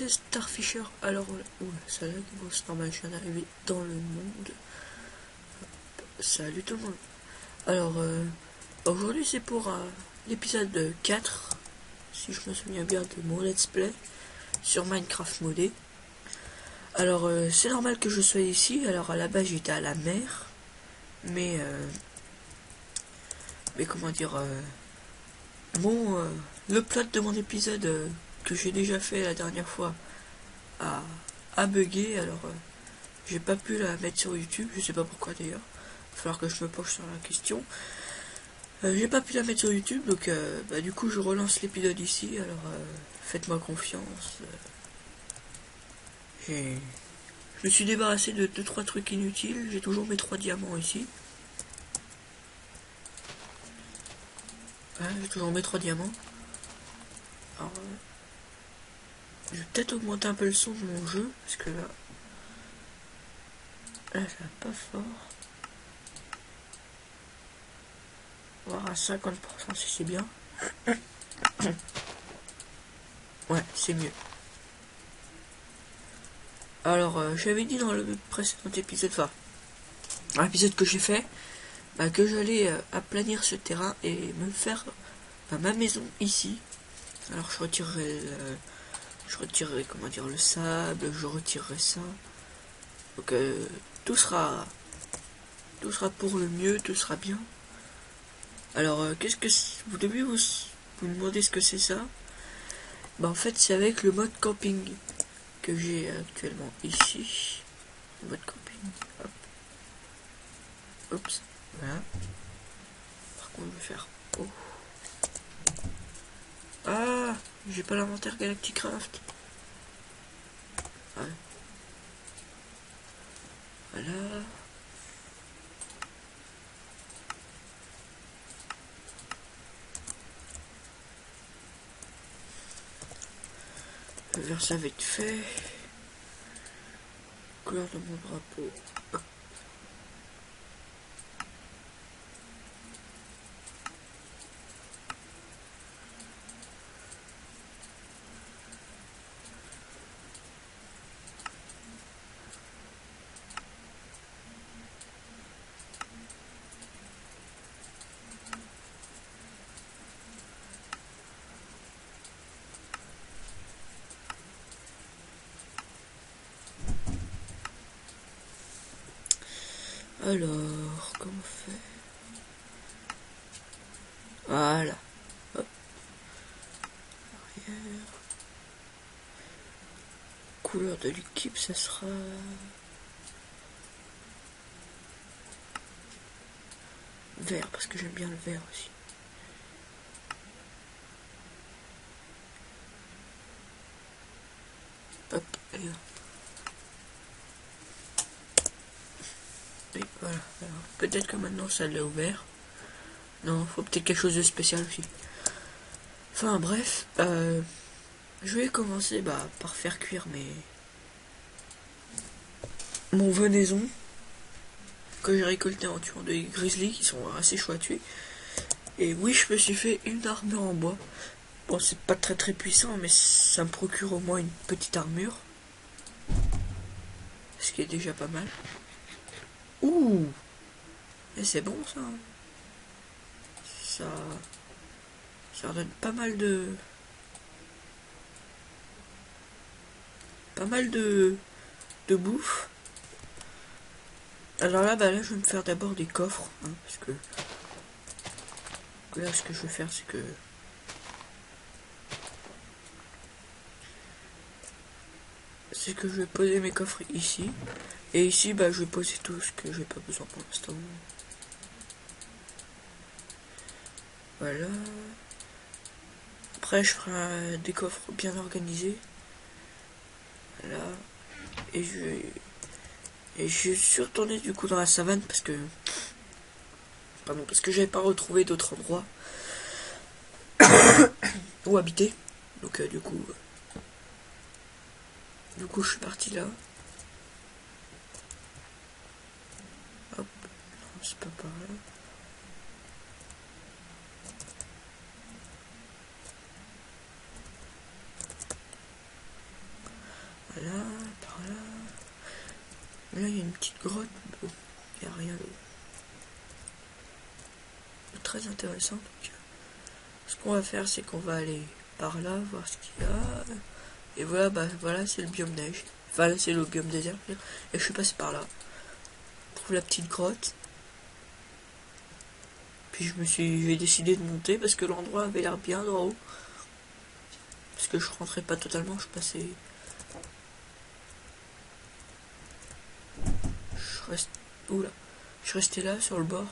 c'est Starfisher. Alors, ça lag, bon, c'est normal, je viens d'arriver dans le monde. Salut tout le monde. Alors, aujourd'hui c'est pour l'épisode 4, si je me souviens bien, de mon let's play sur Minecraft modé. Alors, c'est normal que je sois ici. Alors, à la base, j'étais à la mer. Mais comment dire, le plot de mon épisode que j'ai déjà fait la dernière fois a bugué. Alors, j'ai pas pu la mettre sur YouTube. Je sais pas pourquoi d'ailleurs. Il va falloir que je me penche sur la question. J'ai pas pu la mettre sur YouTube, donc du coup je relance l'épisode ici. Alors faites-moi confiance. Je me suis débarrassé de 2-3 trucs inutiles. J'ai toujours mes 3 diamants ici. J'ai toujours mes 3 diamants. Alors, je vais peut-être augmenter un peu le son de mon jeu, parce que là ça va pas fort. Voir à 50% si c'est bien. Ouais, c'est mieux. Alors, j'avais dit dans le précédent épisode, enfin, dans l'épisode que j'ai fait, que j'allais aplanir ce terrain et me faire ma maison ici. Alors je retirerai comment dire, le sable, je retirerai ça. Donc tout sera pour le mieux, tout sera bien. Alors qu'est-ce que vous devez vous demander ce que c'est ça. En fait c'est avec le mode camping que j'ai actuellement ici. Le mode camping. Hop. Oups. Voilà. Par contre je vais faire. Oh. Ah, j'ai pas l'inventaire Galacticraft. Ouais. Voilà. Je vais faire ça vite fait. Couleur de mon drapeau. Hop. Alors, comment on fait? Voilà. Hop. Arrière. Couleur de l'équipe, ça sera vert, parce que j'aime bien le vert aussi. Hop, et là. Et voilà. Peut-être que maintenant ça l'a ouvert. Non, faut peut-être quelque chose de spécial aussi. Enfin bref, je vais commencer par faire cuire mon venaison que j'ai récolté en tuant des grizzlies qui sont assez chauds à tuer. Et oui, je me suis fait une armure en bois. Bon, c'est pas très puissant, mais ça me procure au moins une petite armure. Ce qui est déjà pas mal. Ouh! Et c'est bon ça. Ça redonne pas mal de bouffe. Alors là, là, je vais me faire d'abord des coffres, hein, parce que là, ce que je vais faire, c'est que je vais poser mes coffres ici, et ici, je vais poser tout ce que j'ai pas besoin pour l'instant. Voilà. Après, je ferai des coffres bien organisés. Voilà. Et je suis retourné du coup dans la savane parce que j'avais pas retrouvé d'autres endroits où habiter. Donc du coup je suis parti là. Hop, non, c'est pas par là. Là, il y a une petite grotte. Bon, il n'y a rien de très intéressant. Donc, ce qu'on va faire, c'est qu'on va aller par là, voir ce qu'il y a. Et voilà, bah voilà, c'est le biome neige. Enfin, là, c'est le biome désert. Et je suis passé par là. Je trouve la petite grotte. Puis j'ai décidé de monter parce que l'endroit avait l'air bien droit haut. Parce que je rentrais pas totalement, je passais. Oula. Je restais là sur le bord.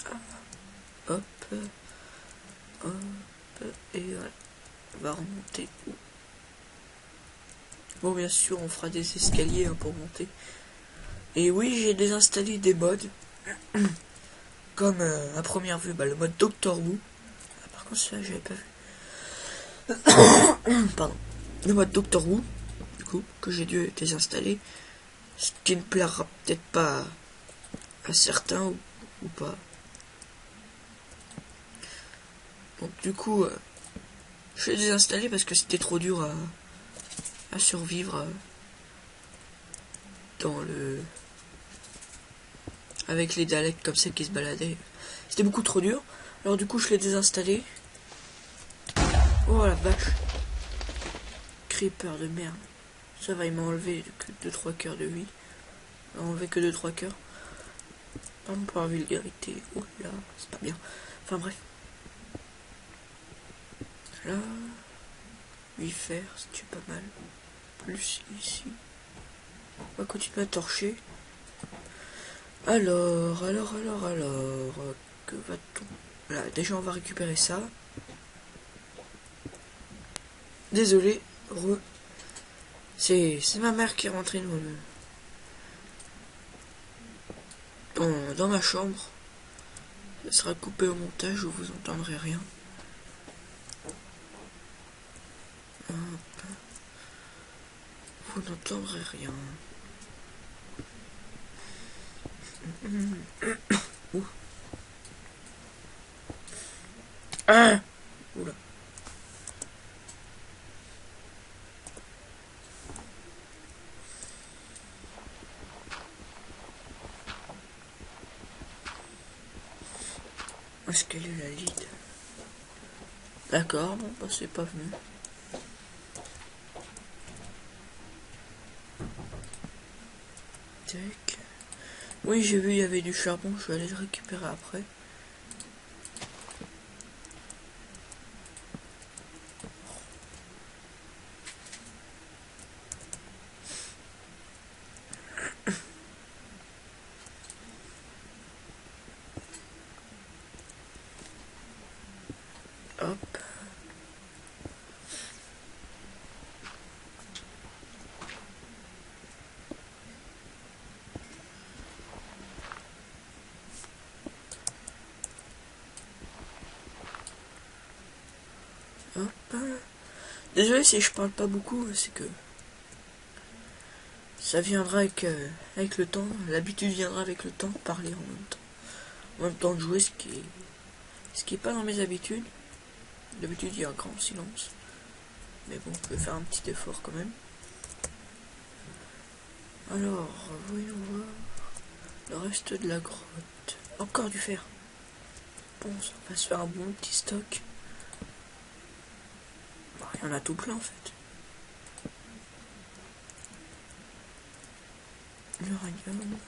Ah. Hop. Hop. Et voilà. On va remonter. Bon, bien sûr, on fera des escaliers hein, pour monter. Et oui, j'ai désinstallé des mods. Comme à première vue, bah, le mode Doctor Who. Ah, par contre, ça, j'avais pas vu. Pardon. Le mode Doctor Who, du coup, que j'ai dû désinstaller. Ce qui ne plaira peut-être pas à certains ou pas. Donc, du coup, je l'ai désinstallé parce que c'était trop dur à survivre dans le. Avec les Daleks comme ça qui se baladaient. C'était beaucoup trop dur. Alors du coup je l'ai désinstallé. Oh la vache. Creeper de merde. Ça va, il m'a enlevé que 2-3 cœurs de vie. Il m'a enlevé que 2-3 cœurs. Pardon pour la vulgarité. Oh là, c'est pas bien. Enfin bref. Là. 8 fers, c'est pas mal. Plus ici. On va continuer à torcher. Alors, que va-t-on? Voilà, déjà on va récupérer ça. Désolé, c'est ma mère qui est rentrée dans ma chambre. Ça sera coupé au montage, vous entendrez rien. Hop. Vous n'entendrez rien. Ouh. Ah. Oula. Est-ce qu'elle est la lead? D'accord, bon, bah c'est pas venu. Tac. Oui, j'ai vu, il y avait du charbon, je vais aller le récupérer après. Hop. Hop. Désolé si je parle pas beaucoup, c'est que ça viendra avec le temps, l'habitude viendra avec le temps de parler en même temps de jouer, ce qui est pas dans mes habitudes. D'habitude il y a un grand silence, mais bon, je vais faire un petit effort quand même. Alors, voyons voir le reste de la grotte. Encore du fer. Bon, ça va se faire un bon petit stock. Bon, il y en a tout plein en fait. L'uranium.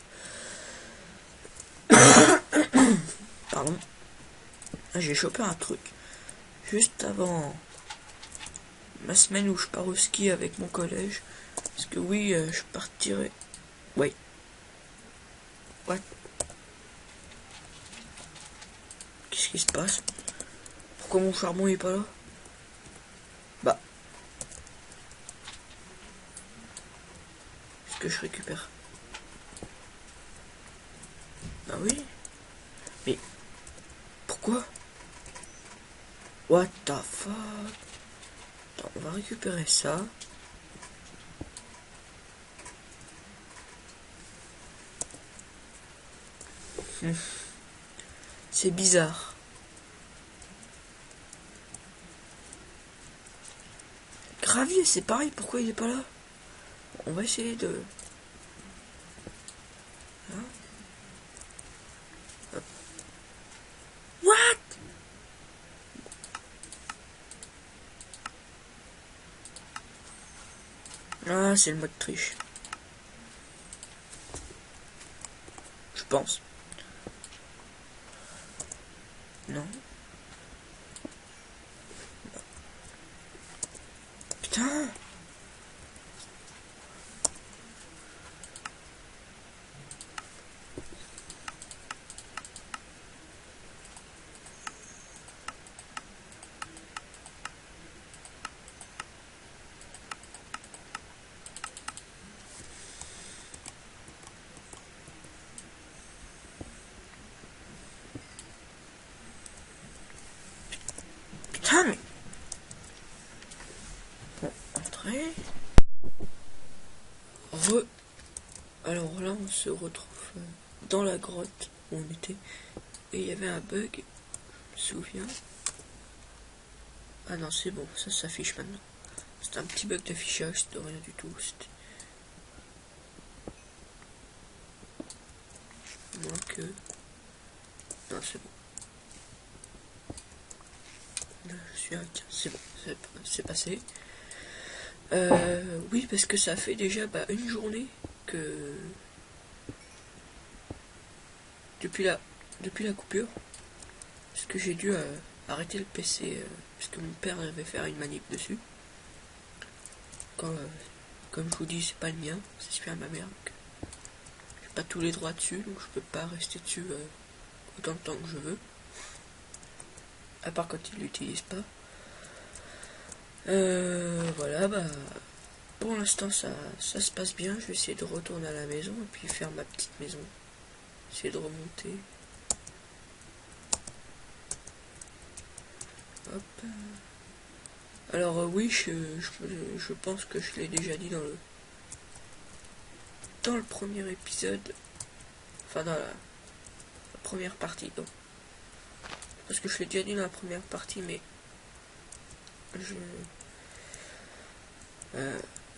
Pardon. Ah, j'ai chopé un truc. Juste avant ma semaine où je pars au ski avec mon collège. Parce que oui, je partirai. Oui. What? Qu'est-ce qui se passe? Pourquoi mon charbon est pas là? Bah. Est-ce que je récupère? Bah oui. Mais pourquoi? What the fuck? Attends, on va récupérer ça. C'est bizarre. Gravier, c'est pareil, pourquoi il est pas là? On va essayer de... Hein? Hop. What? Ah, c'est le mode triche. Je pense. Non. Putain. Putain, mais... Bon, entrée. Alors là, on se retrouve dans la grotte où on était. Et il y avait un bug, je me souviens. Ah non, c'est bon, ça s'affiche maintenant. C'était un petit bug d'affichage, c'était rien du tout. C'était... Moins que... Non, c'est bon. Là, je suis à 15, c'est bon, c'est passé. Oui, parce que ça fait déjà une journée que... Depuis la coupure, parce que j'ai dû arrêter le PC, parce que mon père devait faire une manip dessus. Comme je vous dis, c'est pas le mien, c'est celui à ma mère. J'ai pas tous les droits dessus, donc je peux pas rester dessus autant de temps que je veux. À part quand il l'utilise pas. Voilà, pour l'instant ça se passe bien. Je vais essayer de retourner à la maison et puis faire ma petite maison. Essayer de remonter. Hop. Alors oui, je pense que je l'ai déjà dit dans le premier épisode. Enfin dans la première partie. Donc. Parce que je l'ai déjà dit dans la première partie, mais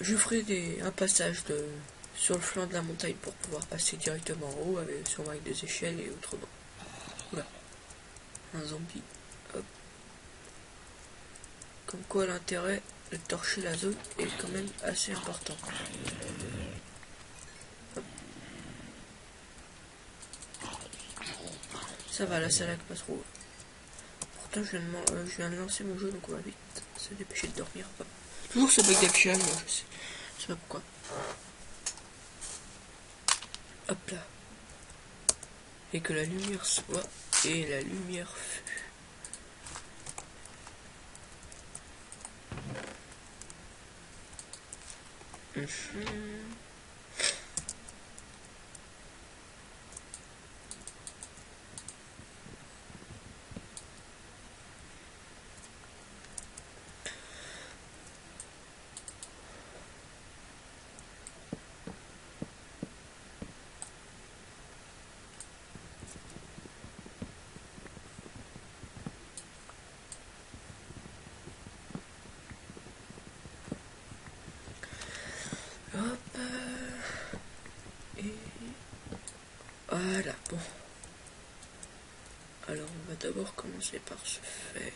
je ferai un passage sur le flanc de la montagne pour pouvoir passer directement en haut, sûrement avec des échelles et autrement. Oula, un zombie. Hop. Comme quoi l'intérêt de torcher la zone est quand même assez important. Hop. Ça va, là ça lag pas trop. Pourtant je viens de lancer mon jeu, donc on va vite se dépêcher de dormir. Hop. Toujours ce bug d'affichage, je sais pas pourquoi. Hop là. Et que la lumière soit, et la lumière fut. Hop. Et voilà, bon. Alors on va d'abord commencer par se faire.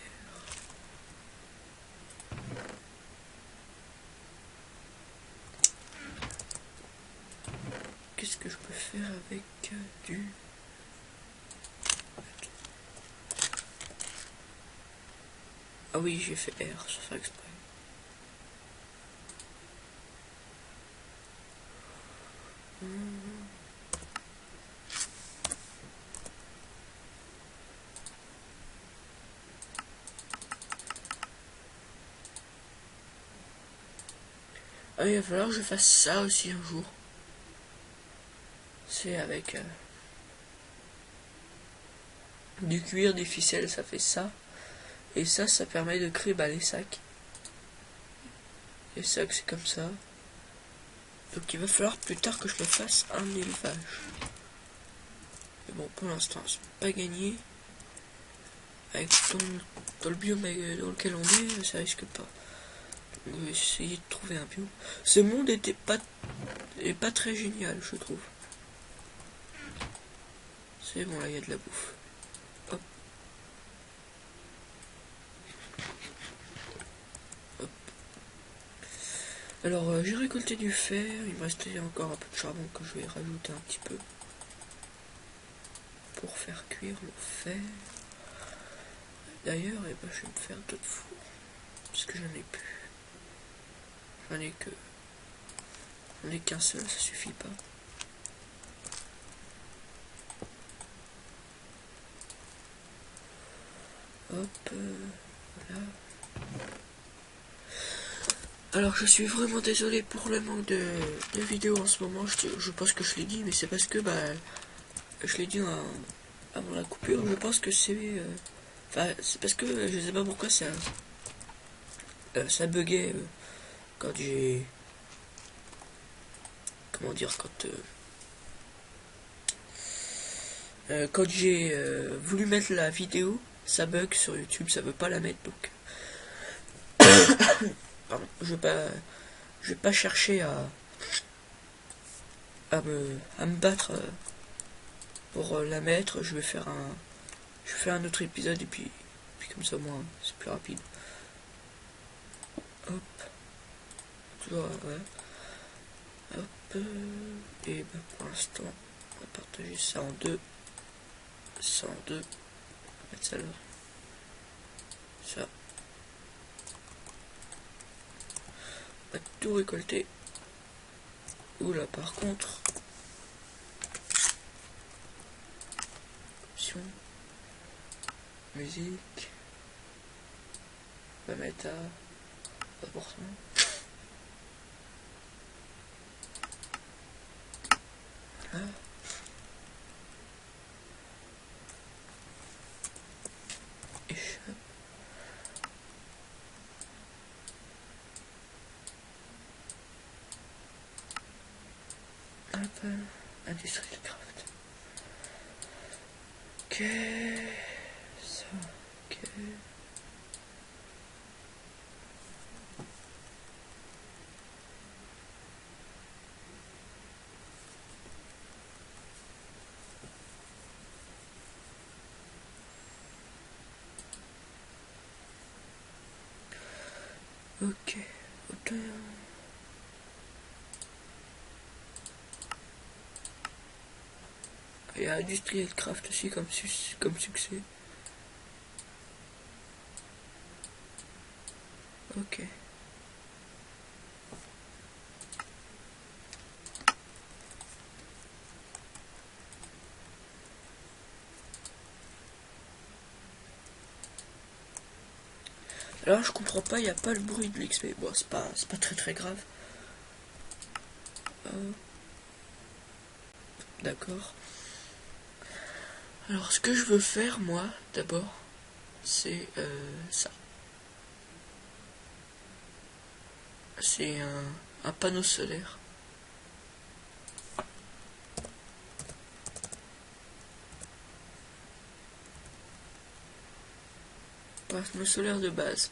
Qu'est-ce que je peux faire avec du... Ah oui, j'ai fait R, sans faire exprès. Ah, il va falloir que je fasse ça aussi un jour. C'est avec du cuir, des ficelles, ça fait ça. Et ça permet de créer les sacs. Les sacs, c'est comme ça. Donc il va falloir plus tard que je le fasse un élevage. Mais bon, pour l'instant, c'est pas gagné. Avec dans le biome dans lequel on est, ça risque pas. On va essayer de trouver un biome. Ce monde est pas très génial, je trouve. C'est bon, là, il y a de la bouffe. Hop. Hop. Alors, j'ai récolté du fer. Il me restait encore un peu de charbon que je vais rajouter un petit peu. Pour faire cuire le fer. D'ailleurs, je vais me faire d'autres fours. Parce que j'en ai plus. J'en ai qu'un seul, ça suffit pas. Hop, voilà. Alors je suis vraiment désolé pour le manque de vidéos en ce moment. Je pense que je l'ai dit, mais c'est parce que je l'ai dit avant la coupure. Je pense que c'est c'est parce que je sais pas pourquoi ça buguait quand j'ai, comment dire, quand j'ai voulu mettre la vidéo, ça bug sur YouTube, ça veut pas la mettre, donc pardon, je vais pas chercher à me battre pour la mettre. Je vais faire un autre épisode et puis comme ça, moi c'est plus rapide. Hop, toujours, ouais. Hop, et pour l'instant on va partager ça en deux, on va mettre ça là, ça. On va tout récolter. Oula, par contre, option, musique, on va mettre à 3%. Voilà. Échappe. Hop, industrial craft. Ok, ça, ok. Ok, hauteur. Il y a Industrial Craft aussi comme succès. Ok. Alors je comprends pas, il n'y a pas le bruit de l'XP. Bon, c'est pas très grave. D'accord. Alors ce que je veux faire moi d'abord, c'est ça. C'est un panneau solaire. Panneau solaire de base.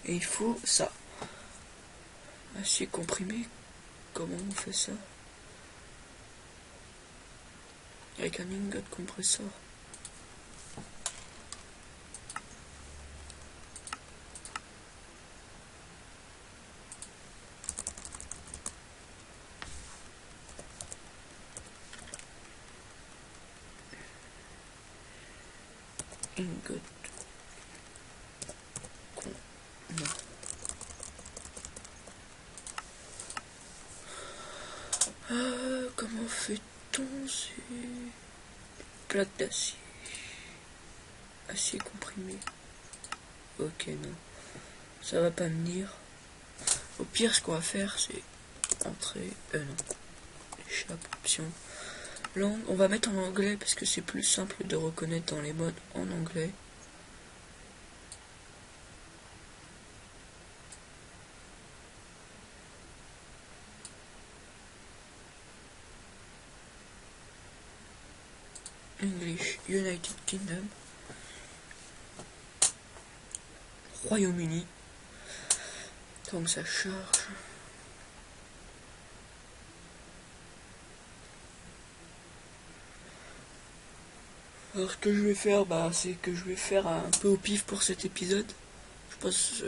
Et il faut ça. Acier comprimé. Comment on fait ça? Avec un ingot compresseur. Ingot. Non. Comment fait-on ces plaques d'acier? Acier comprimé. Ok, non. Ça va pas venir. Au pire, ce qu'on va faire, c'est entrer. Non. Échappe, option. Langue, on va mettre en anglais parce que c'est plus simple de reconnaître dans les modes en anglais. English, United Kingdom, Royaume-Uni. Donc ça charge. Alors ce que je vais faire, c'est que je vais faire un peu au pif pour cet épisode. Je pense,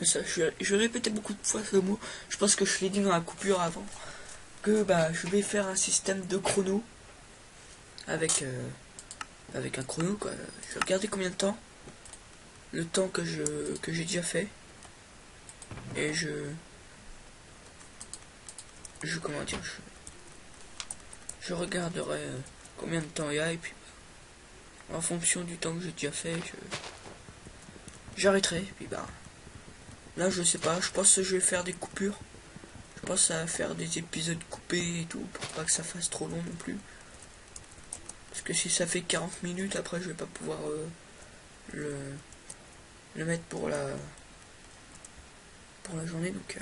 ça, je répétais beaucoup de fois ce mot. Je pense que je l'ai dit dans la coupure avant. Que je vais faire un système de chrono avec un chrono quoi. Je vais regarder combien de temps, le temps que j'ai déjà fait, et je comment dire, je regarderai combien de temps il y a, et puis en fonction du temps que j'ai déjà fait, j'arrêterai. Et puis là je sais pas, je pense que je vais faire des coupures. Je pense à faire des épisodes coupés et tout, pour pas que ça fasse trop long non plus. Parce que si ça fait 40 minutes, après je vais pas pouvoir le mettre pour la journée, donc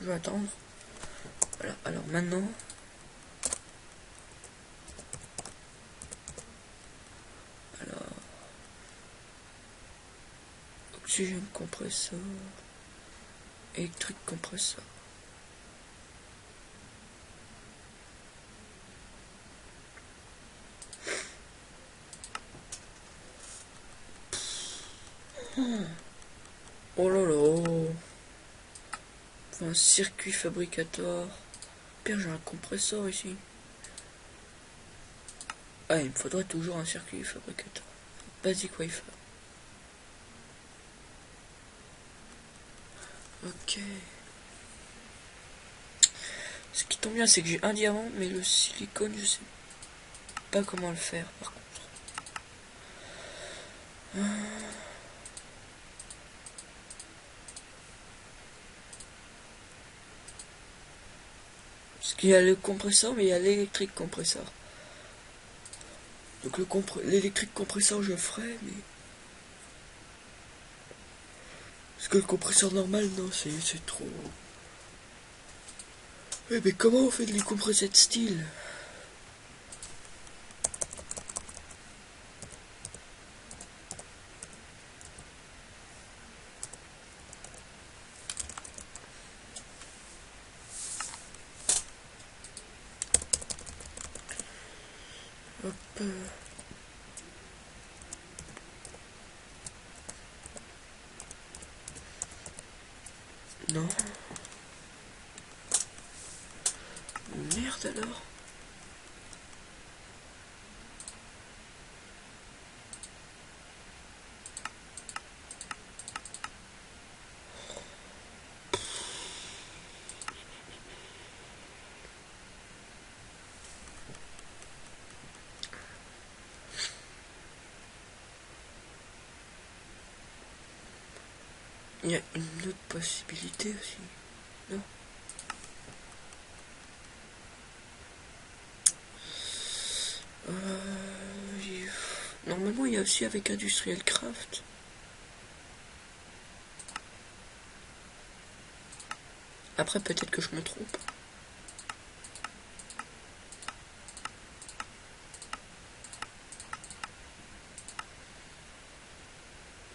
je vais attendre. Voilà, alors maintenant, oxygène compresseur, électrique compresseur. Oh là là. Un circuit fabricateur. Pire, j'ai un compresseur ici. Ah, il me faudrait toujours un circuit fabricateur. Basic Wi-Fi. Ok. Ce qui tombe bien, c'est que j'ai un diamant, mais le silicone, je sais pas comment le faire par contre. Parce qu'il y a le compresseur, mais il y a l'électrique compresseur. Donc l'électrique compresseur, je ferai, mais... Parce que le compresseur normal, non, c'est trop... Ouais, mais comment on fait de les compressés de style? Hop. Non. Merde alors. Il y a une autre possibilité aussi, non? Normalement, il y a aussi avec Industrial Craft. Après, peut-être que je me trompe.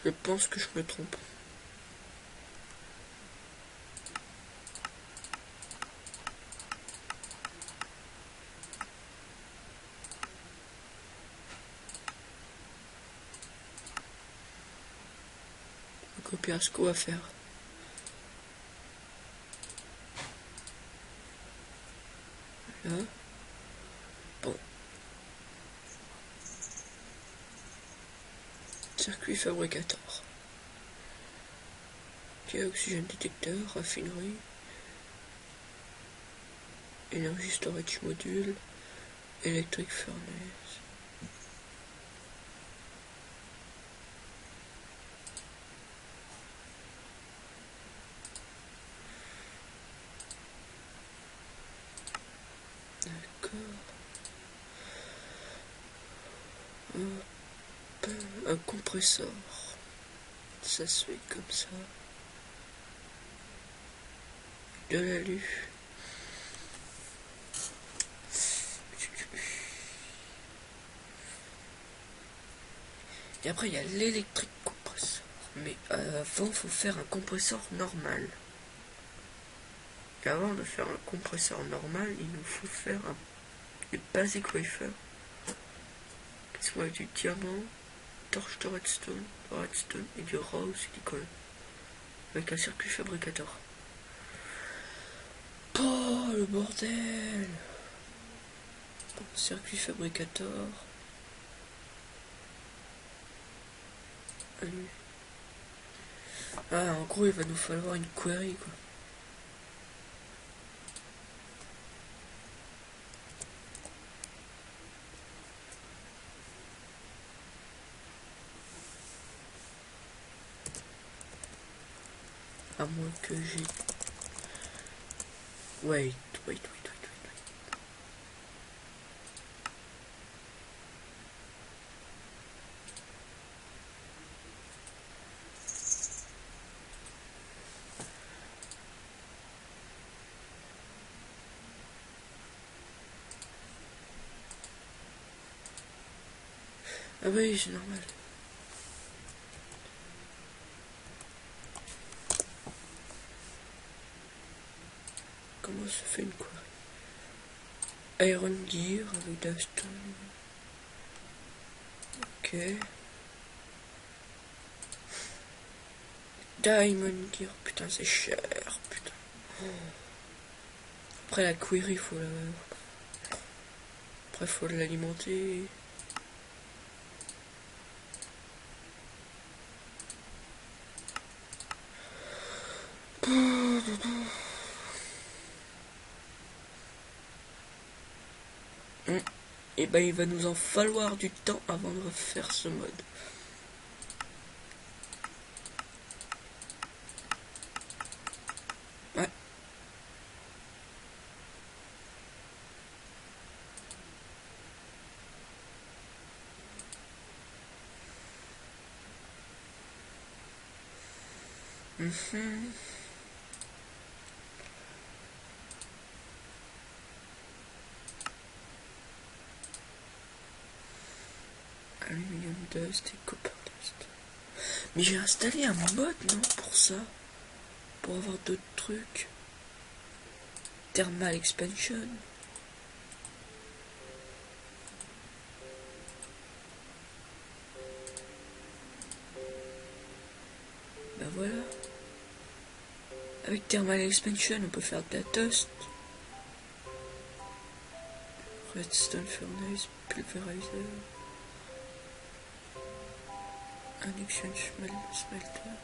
Je pense que je me trompe. Copier ce qu'on va faire. Là. Bon. Circuit fabricateur. Oxygène détecteur, raffinerie. Énergie storage module. Electric furnace. Un compresseur. Ça se fait comme ça. De l'alu. Et après il y a l'électrique compresseur. Mais avant, faut faire un compresseur normal. Et avant de faire un compresseur normal, il nous faut faire des basic wafer. Qui soit du diamant, torche de redstone et du raw silicone. Avec un circuit fabricateur. Oh, le bordel! Circuit fabricateur. Allez. Ah, en gros, il va nous falloir une query, quoi. À moins que j'ai... Wait. Ah oui, c'est normal. Comment se fait une query? Iron Gear avec Dustone. Ok. Diamond Gear, putain c'est cher, putain. Après la query, faut la... Après faut l'alimenter. Et ben il va nous en falloir du temps avant de refaire ce mode. Ouais. Aluminium dust et copper dust. Mais j'ai installé un mode, non, pour ça? Pour avoir d'autres trucs. Thermal expansion. Ben voilà. Avec thermal expansion, on peut faire de la dust. Redstone furnace, pulverizer. Un exchange smelter.